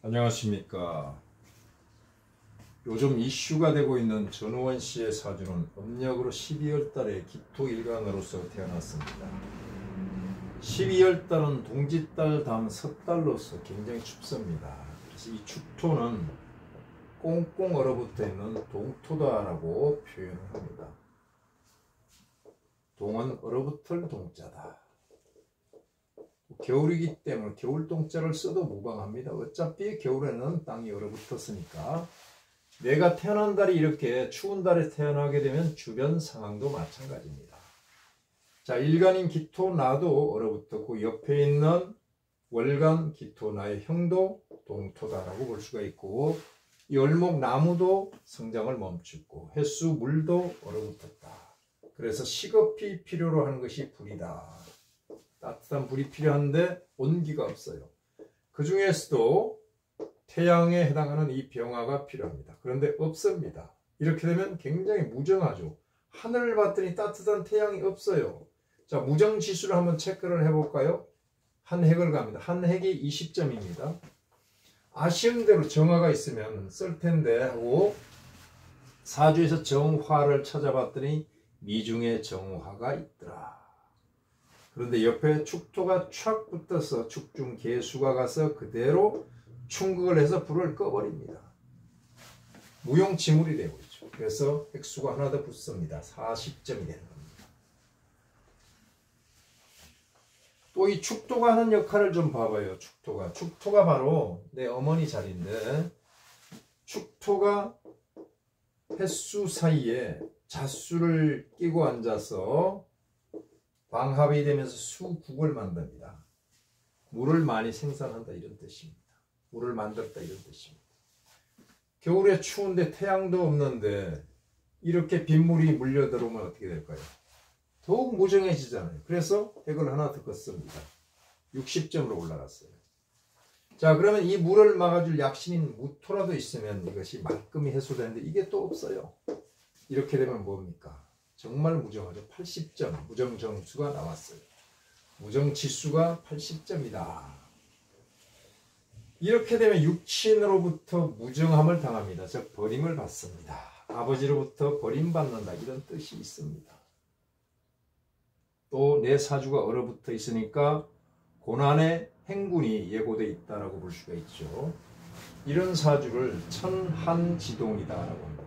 안녕하십니까. 요즘 이슈가 되고 있는 전우원 씨의 사주는 음력으로 12월 달에 기토일간으로서 태어났습니다. 12월 달은 동짓달 다음 섣달로서 굉장히 춥습니다. 그래서 이 축토는 꽁꽁 얼어붙어 있는 동토다라고 표현을 합니다. 동은 얼어붙을 동자다. 겨울이기 때문에 겨울동자를 써도 무방합니다. 어차피 겨울에는 땅이 얼어붙었으니까. 내가 태어난 달이 이렇게 추운 달에 태어나게 되면 주변 상황도 마찬가지입니다. 자, 일간인 기토 나도 얼어붙었고 옆에 있는 월간 기토 나의 형도 동토다라고 볼 수가 있고, 이 얼목 나무도 성장을 멈추고 횟수 물도 얼어붙었다. 그래서 시급히 필요로 하는 것이 불이다. 따뜻한 불이 필요한데 온기가 없어요. 그 중에서도 태양에 해당하는 이 병화가 필요합니다. 그런데 없습니다. 이렇게 되면 굉장히 무정하죠. 하늘을 봤더니 따뜻한 태양이 없어요. 자, 무정 지수를 한번 체크를 해볼까요? 한 획을 갑니다. 한 획이 20점입니다. 아쉬운 대로 정화가 있으면 쓸 텐데 하고 사주에서 정화를 찾아봤더니 미중에 정화가 있더라. 그런데 옆에 축토가 촥 붙어서 축중 개수가 가서 그대로 충극을 해서 불을 꺼버립니다. 무용지물이 되고 있죠. 그래서 획수가 하나 더 붙습니다. 40점이 되는 겁니다. 또 이 축토가 하는 역할을 좀 봐봐요. 축토가 바로 내 어머니 자리인데, 축토가 횟수 사이에 잣수를 끼고 앉아서 방합이 되면서 수국을 만듭니다. 물을 많이 생산한다 이런 뜻입니다. 물을 만들었다 이런 뜻입니다. 겨울에 추운데 태양도 없는데 이렇게 빗물이 물려 들어오면 어떻게 될까요? 더욱 무정해지잖아요. 그래서 획을 하나 더 긋습니다. 60점으로 올라갔어요. 자, 그러면 이 물을 막아줄 약신인 무토라도 있으면 이것이 말끔히 해소되는데 이게 또 없어요. 이렇게 되면 뭡니까? 정말 무정하죠. 80점 무정정수가 나왔어요. 무정지수가 80점이다. 이렇게 되면 육친으로부터 무정함을 당합니다. 즉 버림을 받습니다. 아버지로부터 버림받는다 이런 뜻이 있습니다. 또 내 사주가 얼어붙어 있으니까 고난의 행군이 예고되어 있다라고 볼 수가 있죠. 이런 사주를 천한지동이다라고 합니다.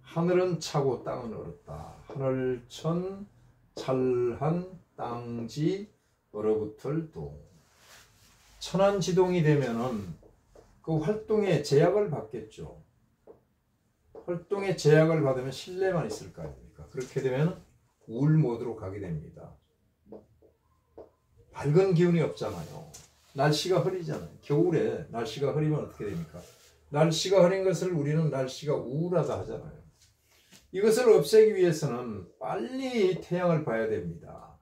하늘은 차고 땅은 얼었다. 하늘천 찰한 땅지 얼어붙을 동. 천한지동이 되면은 그 활동에 제약을 받겠죠. 활동에 제약을 받으면 신뢰만 있을 거 아닙니까? 그렇게 되면 우울 모드로 가게 됩니다. 밝은 기운이 없잖아요. 날씨가 흐리잖아요. 겨울에 날씨가 흐리면 어떻게 됩니까? 날씨가 흐린 것을 우리는 날씨가 우울하다 하잖아요. 이것을 없애기 위해서는 빨리 태양을 봐야 됩니다.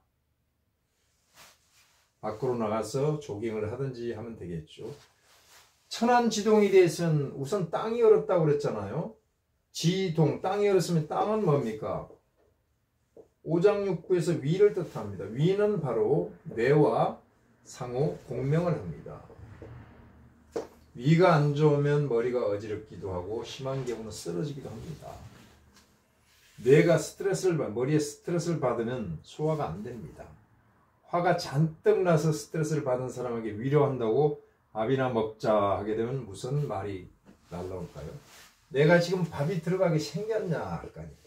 밖으로 나가서 조깅을 하든지 하면 되겠죠. 천안지동이 되어서는 우선 땅이 얼었다고 그랬잖아요. 지동, 땅이 얼었으면 땅은 뭡니까? 오장육부에서 위를 뜻합니다. 위는 바로 뇌와 상호 공명을 합니다. 위가 안 좋으면 머리가 어지럽기도 하고 심한 경우는 쓰러지기도 합니다. 뇌가 머리에 스트레스를 받으면 소화가 안 됩니다. 화가 잔뜩 나서 스트레스를 받은 사람에게 위로한다고 밥이나 먹자 하게 되면 무슨 말이 날라올까요? 내가 지금 밥이 들어가게 생겼냐 할 거 아닙니까?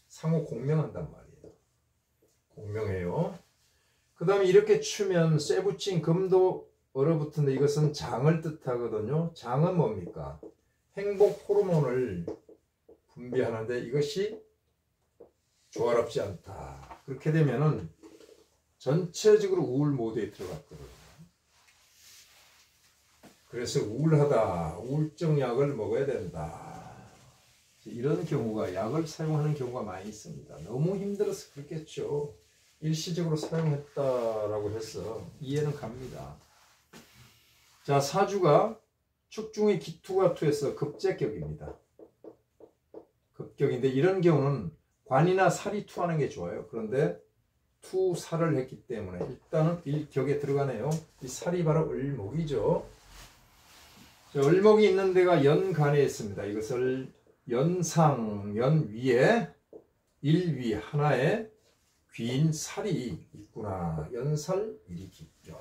상호 공명한단 말이에요. 공명해요. 그 다음에 이렇게 추면 쇠 붙인 금도 얼어붙은데 이것은 장을 뜻하거든요. 장은 뭡니까? 행복 호르몬을 분비하는데 이것이 조화롭지 않다. 그렇게 되면은 전체적으로 우울 모드에 들어갔거든요. 그래서 우울하다. 우울증 약을 먹어야 된다. 이런 경우가 약을 사용하는 경우가 많이 있습니다. 너무 힘들어서 그렇겠죠. 일시적으로 사용했다라고 해서 이해는 갑니다. 자, 사주가 축중의 기토가 투해서 급제격입니다. 급격인데 이런 경우는 관이나 살이 투하는 게 좋아요. 그런데 투살을 했기 때문에 일단은 일격에 들어가네요. 이 살이 바로 을목이죠. 자, 을목이 있는 데가 연간에 있습니다. 이것을 연상, 연 위에 일위 하나에 귀인 살이 있구나. 연살 일이기죠.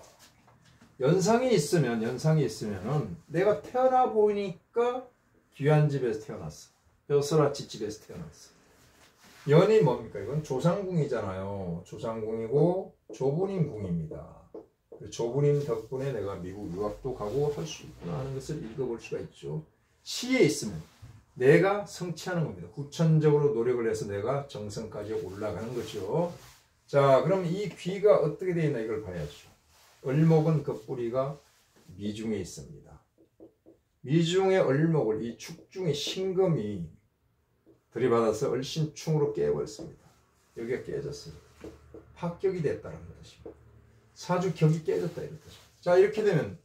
연상이 있으면은 내가 태어나 보니까 귀한 집에서 태어났어. 벼슬아치 집에서 태어났어. 연이 뭡니까? 이건 조상궁이잖아요. 조상궁이고 조부님 궁입니다. 조부님 덕분에 내가 미국 유학도 가고 할 수 있구나 하는 것을 읽어볼 수가 있죠. 시에 있으면 내가 성취하는 겁니다. 후천적으로 노력을 해서 내가 정성까지 올라가는 거죠. 자, 그럼 이 귀가 어떻게 되어 있나 이걸 봐야죠. 을목은 그 뿌리가 미중에 있습니다. 미중의 을목을 이 축중의 신금이 들이받아서 을신충으로 깨버렸습니다. 여기가 깨졌어요. 합격이 됐다는 뜻입니다. 사주격이 깨졌다 이런 뜻입니다. 자, 이렇게 되면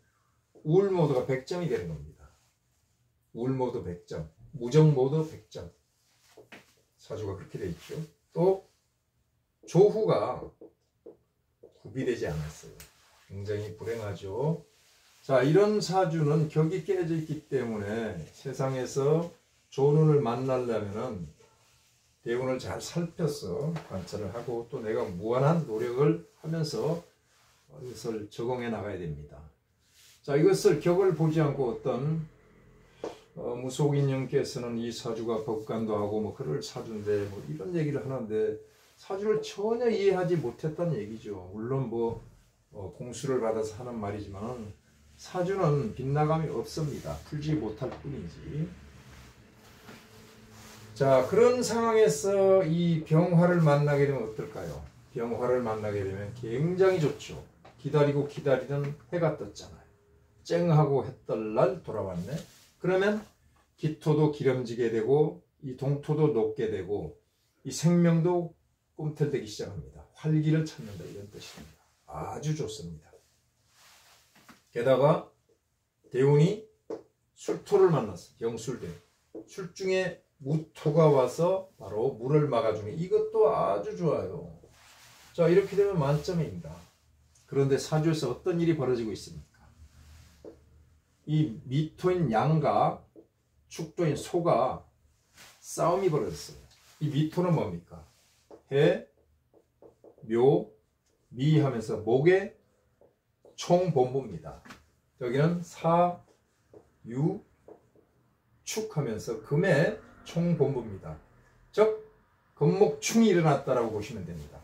우울모드가 100점이 되는 겁니다. 우울모드 100점, 무정모드 100점. 사주가 그렇게 되어 있죠. 또 조후가 구비되지 않았어요. 굉장히 불행하죠. 자, 이런 사주는 격이 깨져 있기 때문에 세상에서 좋은 운을 만나려면은 대운을 잘 살펴서 관찰을 하고 또 내가 무한한 노력을 하면서 이것을 적응해 나가야 됩니다. 자, 이것을 격을 보지 않고 어떤 무속인님께서는 이 사주가 법관도 하고 뭐 그럴 사주인데 뭐 이런 얘기를 하는데 사주를 전혀 이해하지 못했다는 얘기죠. 물론 뭐 공수를 받아서 하는 말이지만 사주는 빗나감이 없습니다. 풀지 못할 뿐이지. 자, 그런 상황에서 이 병화를 만나게 되면 어떨까요? 병화를 만나게 되면 굉장히 좋죠. 기다리고 기다리던 해가 떴잖아요. 쨍하고 해뜰 날 돌아왔네. 그러면 기토도 기름지게 되고 이 동토도 녹게 되고 이 생명도 꿈틀대기 시작합니다. 활기를 찾는다 이런 뜻입니다. 아주 좋습니다. 게다가 대운이 술토를 만났어. 영술대. 술중에 무토가 와서 바로 물을 막아주는 이것도 아주 좋아요. 자, 이렇게 되면 만점입니다. 그런데 사주에서 어떤 일이 벌어지고 있습니까? 이 미토인 양과 축토인 소가 싸움이 벌어졌어요. 이 미토는 뭡니까? 해, 묘, 미 하면서 목의 총본부입니다. 여기는 사, 유, 축 하면서 금의 총본부입니다. 즉 금목충이 일어났다라고 보시면 됩니다.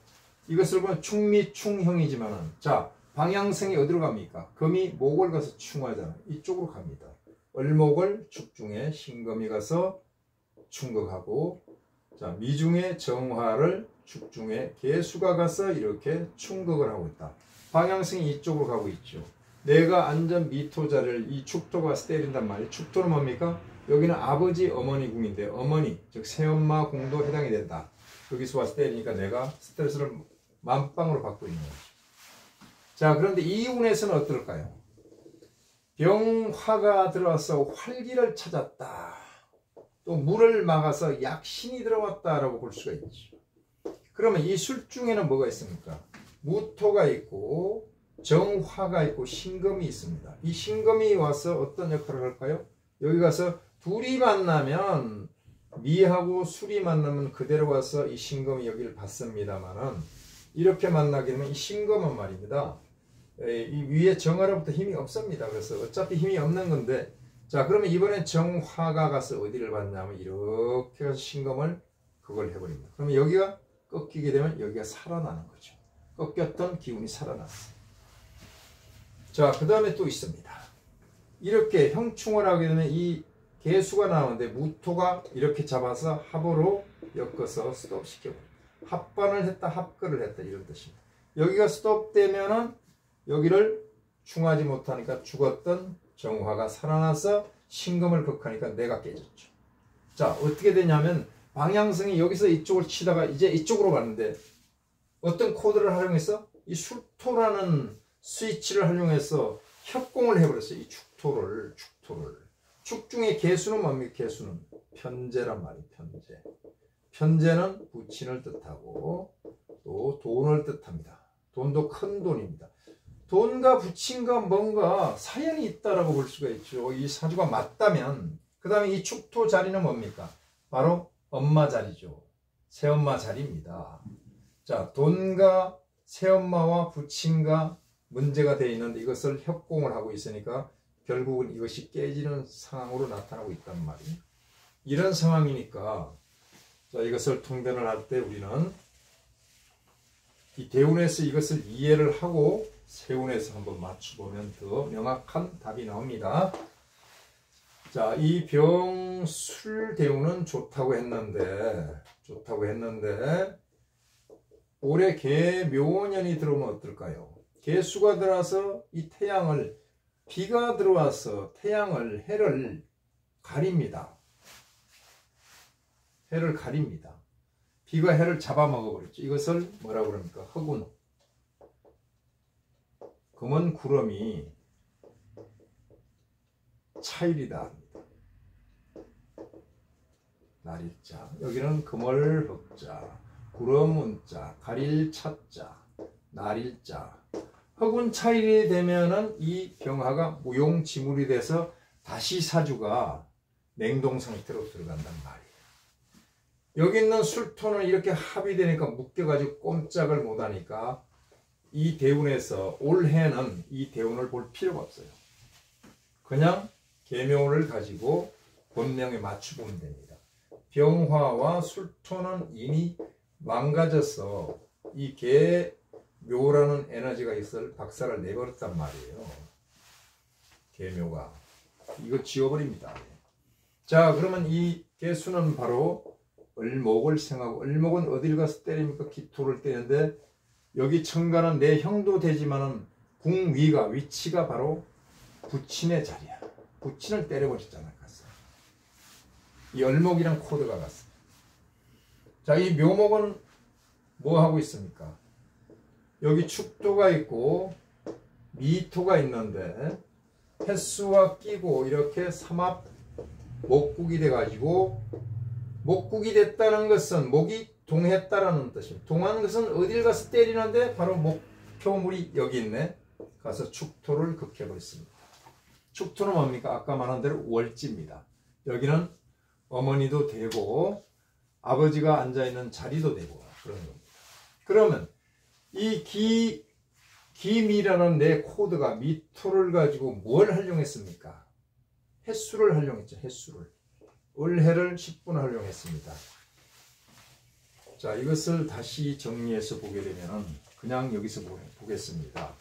이것을 보면 충미충형이지만은 자, 방향성이 어디로 갑니까? 금이 목을 가서 충하잖아요. 이쪽으로 갑니다. 을목을 축중에 신금이 가서 충극하고 자, 미중에 정화를 축중에 개수가 가서 이렇게 충극을 하고 있다. 방향성이 이쪽으로 가고 있죠. 내가 앉은 미토자를 이 축토가 가서 때린단 말이에요. 축토는 뭡니까? 여기는 아버지 어머니 궁인데 어머니 즉 새엄마 궁도 해당이 된다. 여기서 와서 때리니까 내가 스트레스를 만빵으로 받고 있는 거죠. 자, 그런데 이 운에서는 어떨까요? 병화가 들어와서 활기를 찾았다. 또 물을 막아서 약신이 들어왔다라고 볼 수가 있죠. 그러면 이 술 중에는 뭐가 있습니까? 무토가 있고 정화가 있고 신금이 있습니다. 이 신금이 와서 어떤 역할을 할까요? 여기 가서 둘이 만나면 미하고 술이 만나면 그대로 와서 이 신금이 여기를 받습니다만은 이렇게 만나게 되면 이 신금은 말입니다. 이 위에 정화로부터 힘이 없습니다. 그래서 어차피 힘이 없는 건데 자, 그러면 이번엔 정화가 가서 어디를 받냐면 이렇게 가서 신금을 그걸 해버립니다. 그러면 여기가 꺾이게 되면 여기가 살아나는 거죠. 꺾였던 기운이 살아났어요. 자, 그 다음에 또 있습니다. 이렇게 형충을 하게 되면 이 개수가 나오는데 무토가 이렇게 잡아서 합으로 엮어서 스톱시켜버립니다. 합반을 했다, 합거를 했다 이런 뜻입니다. 여기가 스톱되면은 여기를 충하지 못하니까 죽었던 정화가 살아나서 신금을 극하니까 내가 깨졌죠. 자, 어떻게 되냐면 방향성이 여기서 이쪽을 치다가 이제 이쪽으로 가는데 어떤 코드를 활용해서 이 술토라는 스위치를 활용해서 협공을 해버렸어요. 이 축토를. 축중의 개수는 뭡니까? 개수는 편재란 말이에요. 편재. 편재는 부친을 뜻하고 또 돈을 뜻합니다. 돈도 큰 돈입니다. 돈과 부친과 뭔가 사연이 있다라고 볼 수가 있죠. 이 사주가 맞다면 그 다음에 이 축토 자리는 뭡니까? 바로 엄마 자리죠. 새엄마 자리입니다. 자, 돈과 새엄마와 부친과 문제가 되어 있는데 이것을 협공을 하고 있으니까 결국은 이것이 깨지는 상황으로 나타나고 있단 말이에요. 이런 상황이니까 자, 이것을 통변을 할 때 우리는 이 대운에서 이것을 이해를 하고 세운에서 한번 맞춰보면 더 명확한 답이 나옵니다. 자, 이 병술 대운은 좋다고 했는데 올해 개묘년이 들어오면 어떨까요? 개수가 들어와서 이 태양을 비가 들어와서 태양을 해를 가립니다. 해를 가립니다. 비가 해를 잡아먹어 버렸죠. 이것을 뭐라고 그럽니까? 허군. 금은 구름이 차일이다 합니다. 날일자. 여기는 금을 흑자, 구름운자, 가릴 차자, 날일자. 허군 차일이 되면은 이 병화가 무용지물이 돼서 다시 사주가 냉동 상태로 들어간단 말이에요. 여기 있는 술토는 이렇게 합의되니까 묶여가지고 꼼짝을 못하니까 이 대운에서 올해는 이 대운을 볼 필요가 없어요. 그냥 계묘를 가지고 본명에 맞춰보면 됩니다. 병화와 술토는 이미 망가져서 이 계묘라는 에너지가 있을 박살을 내버렸단 말이에요. 계묘가. 이거 지워버립니다. 자, 그러면 이 개수는 바로 을목을 생각하고, 을목은 어딜 가서 때립니까? 기토를 때리는데 여기 천간은 내 형도 되지만은 궁위가 위치가 바로 부친의 자리야. 부친을 때려버렸잖아요. 갔어. 이 을목이랑 코드가 갔어. 자, 이 묘목은 뭐 하고 있습니까? 여기 축토가 있고 미토가 있는데 횟수와 끼고 이렇게 삼합 목국이 돼가지고, 목국이 됐다는 것은 목이 동했다라는 뜻입니다. 동하는 것은 어딜 가서 때리는데 바로 목표물이 여기 있네. 가서 축토를 극해버렸습니다. 축토는 뭡니까? 아까 말한 대로 월지입니다. 여기는 어머니도 되고 아버지가 앉아있는 자리도 되고 그런 겁니다. 그러면 이 기미라는 내 코드가 미토를 가지고 뭘 활용했습니까? 횟수를 활용했죠. 횟수를. 을해를 10분 활용했습니다. 자, 이것을 다시 정리해서 보게 되면 그냥 여기서 보겠습니다.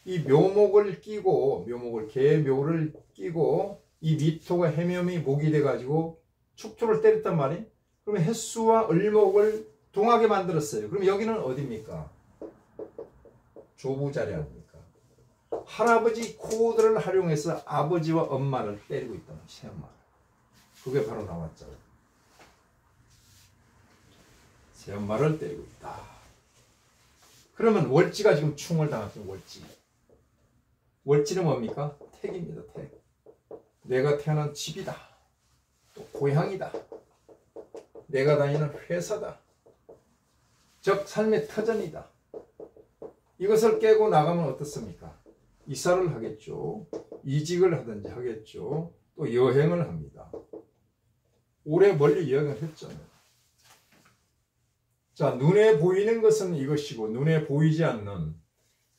이 묘목을 끼고, 개묘를 끼고 이 미토가 해묘미 목이 돼가지고 축토를 때렸단 말이에요. 그러면 횟수와 을목을 동하게 만들었어요. 그럼 여기는 어디입니까? 조부자리 아닙니까? 할아버지 코드를 활용해서 아버지와 엄마를 때리고 있단 말이에요. 새엄마를. 그게 바로 나왔잖아요. 새엄마를 때리고 있다. 그러면 월지가 지금 충을 당했죠. 월지는 뭡니까? 택입니다. 택. 내가 태어난 집이다. 또 고향이다. 내가 다니는 회사다. 즉 삶의 터전이다. 이것을 깨고 나가면 어떻습니까? 이사를 하겠죠. 이직을 하든지 하겠죠. 또 여행을 합니다. 오래 멀리 여행을 했잖아요. 자, 눈에 보이는 것은 이것이고 눈에 보이지 않는,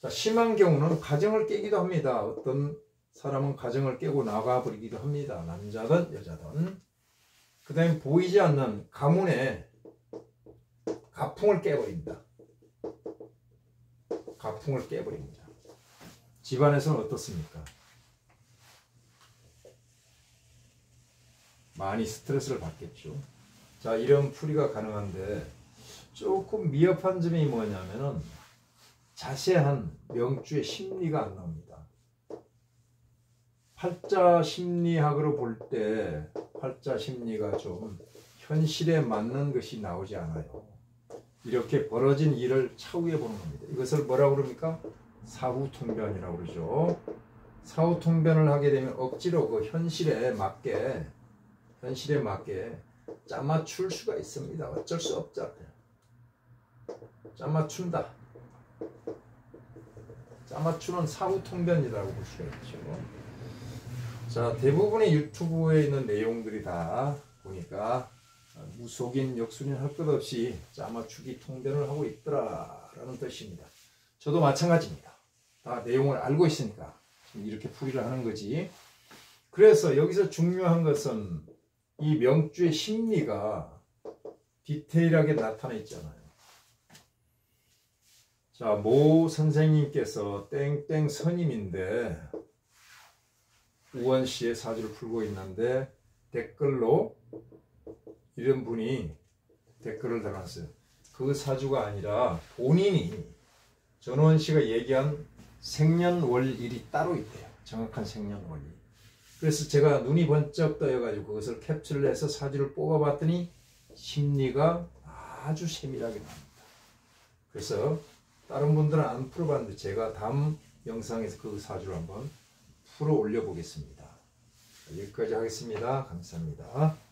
자, 심한 경우는 가정을 깨기도 합니다. 어떤 사람은 가정을 깨고 나가버리기도 합니다. 남자든 여자든. 그 다음에 보이지 않는 가문의 가풍을 깨버립니다. 가풍을 깨버립니다. 집안에서는 어떻습니까? 많이 스트레스를 받겠죠. 자, 이런 풀이가 가능한데 조금 미흡한 점이 뭐냐면은 자세한 명주의 심리가 안 나옵니다. 팔자 심리학으로 볼 때 팔자 심리가 좀 현실에 맞는 것이 나오지 않아요. 이렇게 벌어진 일을 차후에 보는 겁니다. 이것을 뭐라고 그럽니까? 사후통변이라고 그러죠. 사후통변을 하게 되면 억지로 그 현실에 맞게 짜맞출 수가 있습니다. 어쩔 수 없잖아요. 짜맞춘다. 짜맞추는 사후 통변이라고 볼 수가 있죠. 자, 대부분의 유튜브에 있는 내용들이 다 보니까 무속인, 역술인 할 것 없이 짜맞추기 통변을 하고 있더라라는 뜻입니다. 저도 마찬가지입니다. 다 내용을 알고 있으니까 지금 이렇게 풀이를 하는 거지. 그래서 여기서 중요한 것은 이 명주의 심리가 디테일하게 나타나 있잖아요. 자, 모 선생님께서 땡땡 스님인데 우원 씨의 사주를 풀고 있는데 댓글로 이런 분이 댓글을 달았어요. 그 사주가 아니라 본인이 전원 씨가 얘기한 생년월일이 따로 있대요. 정확한 생년월일. 그래서 제가 눈이 번쩍 떠여가지고 그것을 캡처를 해서 사주를 뽑아봤더니 심리가 아주 세밀하게 나옵니다. 그래서 다른 분들은 안 풀어봤는데 제가 다음 영상에서 그 사주를 한번 풀어 올려보겠습니다. 여기까지 하겠습니다. 감사합니다.